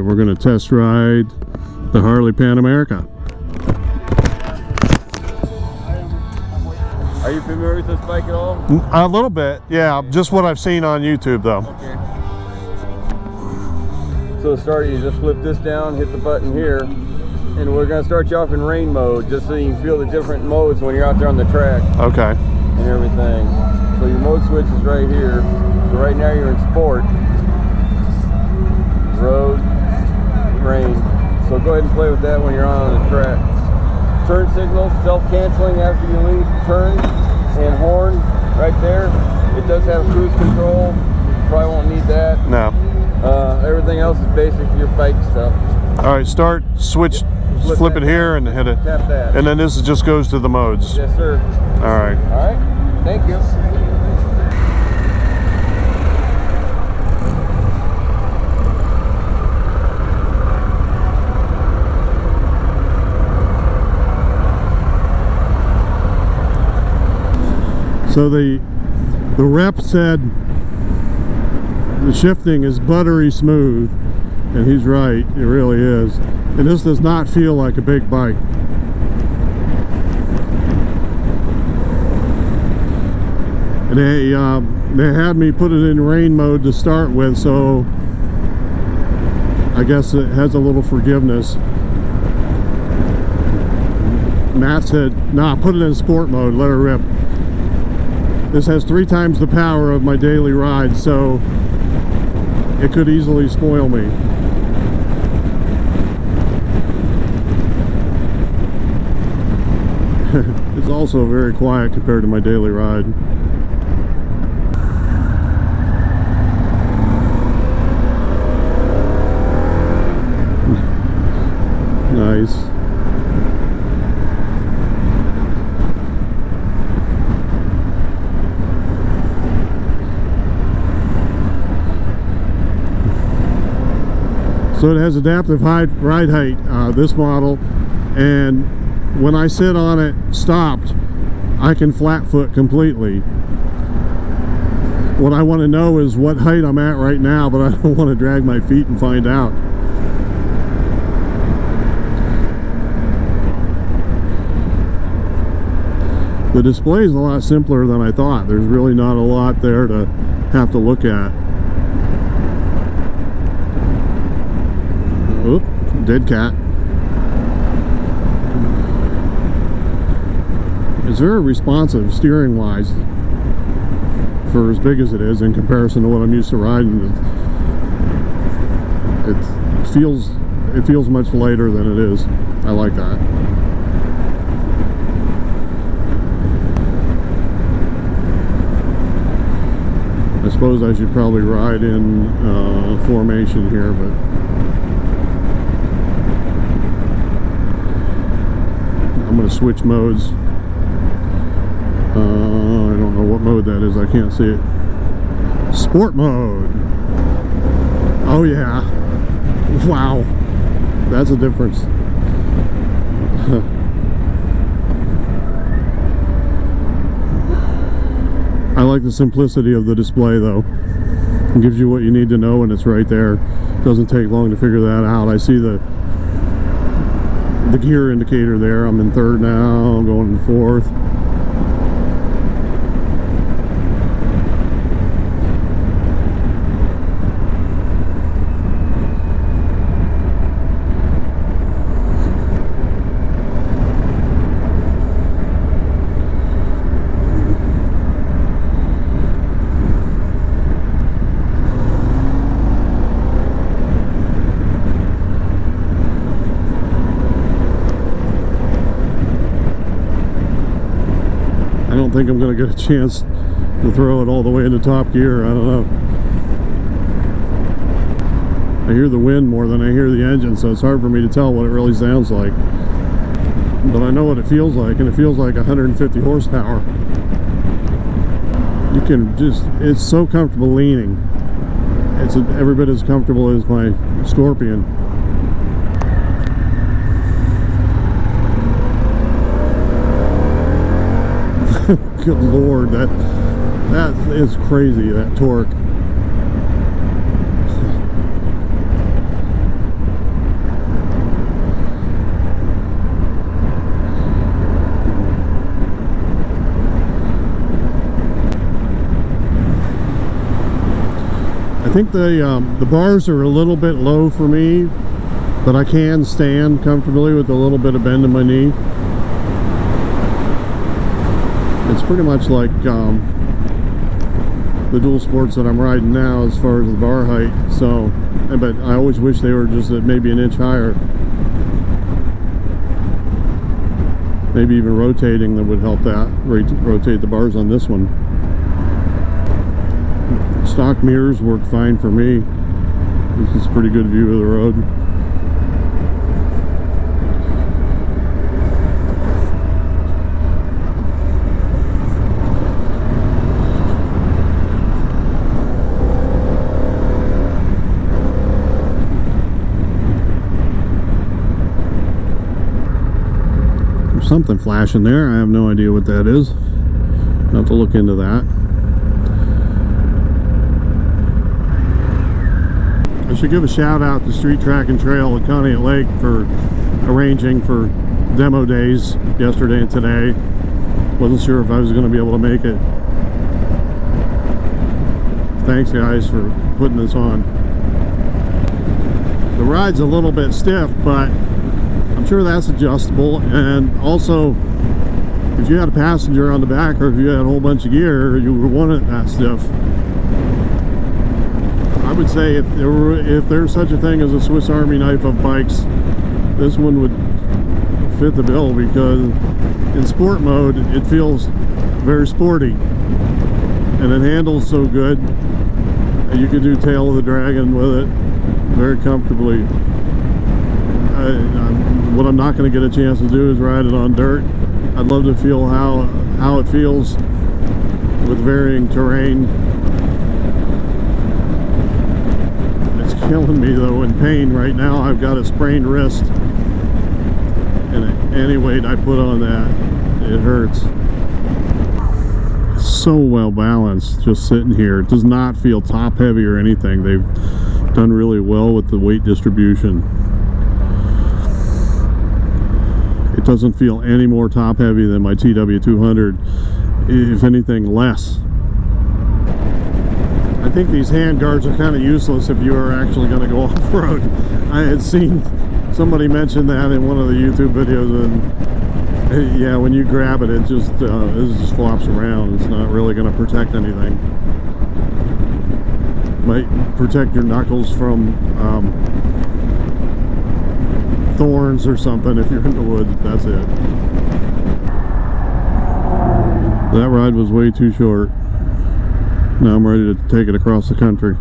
we're going to test ride the Harley Pan America. Are you familiar with this bike at all? A little bit, yeah. Just what I've seen on YouTube, though. Okay. So to start, you just flip this down, hit the button here, and we're going to start you off in rain mode, just so you can feel the different modes when you're out there on the track. Okay. And everything. So your mode switch is right here. So right now you're in sport, road, rain. So go ahead and play with that when you're on the track. Turn signals, self-canceling after you leave turn, and horn right there. It does have cruise control. Probably won't need that. No. Everything else is basic your bike stuff. All right, start, switch, flip it here and hit it. Tap that. And then this just goes to the modes. Yes, sir. All right. All right. Thank you. So the rep said the shifting is buttery smooth, and he's right, it really is. And this does not feel like a big bike. And they had me put it in rain mode to start with, so I guess it has a little forgiveness. Matt said, nah, put it in sport mode, let her rip. This has 3 times the power of my daily ride, so it could easily spoil me. It's also very quiet compared to my daily ride. Nice. So it has adaptive ride height, this model, and when I sit on it stopped, I can flat foot completely. What I want to know is what height I'm at right now, but I don't want to drag my feet and find out. The display is a lot simpler than I thought. There's really not a lot there to have to look at. Oop, dead cat. It's very responsive steering wise for as big as it is in comparison to what I'm used to riding. It feels much lighter than it is. I like that. I suppose I should probably ride in formation here, but I'm going to switch modes. I don't know what mode that is. I can't see it. Sport mode. Oh yeah. Wow. That's a difference. I like the simplicity of the display though. It gives you what you need to know and it's right there. Doesn't take long to figure that out. I see the gear indicator there. I'm in 3rd now, I'm going in 4th. I don't think I'm going to get a chance to throw it all the way into top gear. I don't know. I hear the wind more than I hear the engine, so it's hard for me to tell what it really sounds like. But I know what it feels like, and it feels like 150 horsepower. You can just, it's so comfortable leaning. It's every bit as comfortable as my Scorpion. Good Lord, that is crazy, that torque. think the bars are a little bit low for me, but I can stand comfortably with a little bit of bend in my knee. It's pretty much like the dual sports that I'm riding now as far as the bar height. So, but I always wish they were just maybe an inch higher. Maybe even rotating that would help that, rotate the bars on this one. Stock mirrors work fine for me. This is a pretty good view of the road. There's something flashing there. I have no idea what that is. I'll have to look into that. I should give a shout out to Street Track and Trail at Conneaut Lake for arranging for demo days yesterday and today. Wasn't sure if I was going to be able to make it. Thanks guys for putting this on. The ride's a little bit stiff, but I'm sure that's adjustable. And also, if you had a passenger on the back or if you had a whole bunch of gear, you would want it that stiff. I would say if there's such a thing as a Swiss Army knife of bikes, this one would fit the bill, because in sport mode it feels very sporty and it handles so good. You can do tail of the dragon with it very comfortably. What I'm not going to get a chance to do is ride it on dirt. I'd love to feel how it feels with varying terrain. It's killing me though in pain right now. I've got a sprained wrist, and any weight I put on that, it hurts. It's so well balanced just sitting here. It does not feel top heavy or anything. They've done really well with the weight distribution. It doesn't feel any more top heavy than my TW200, if anything less. I think these hand guards are kind of useless if you are actually going to go off-road. I had seen somebody mention that in one of the YouTube videos, and yeah, when you grab it, it just flops around. It's not really going to protect anything. Might protect your knuckles from thorns or something if you're in the woods. That's it. That ride was way too short. Now I'm ready to take it across the country.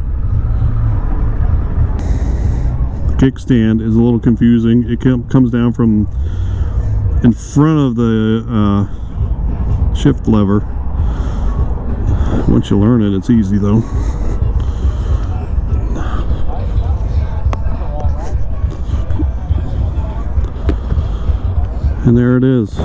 The kickstand is a little confusing. It comes down from in front of the shift lever. Once you learn it, it's easy though. And there it is.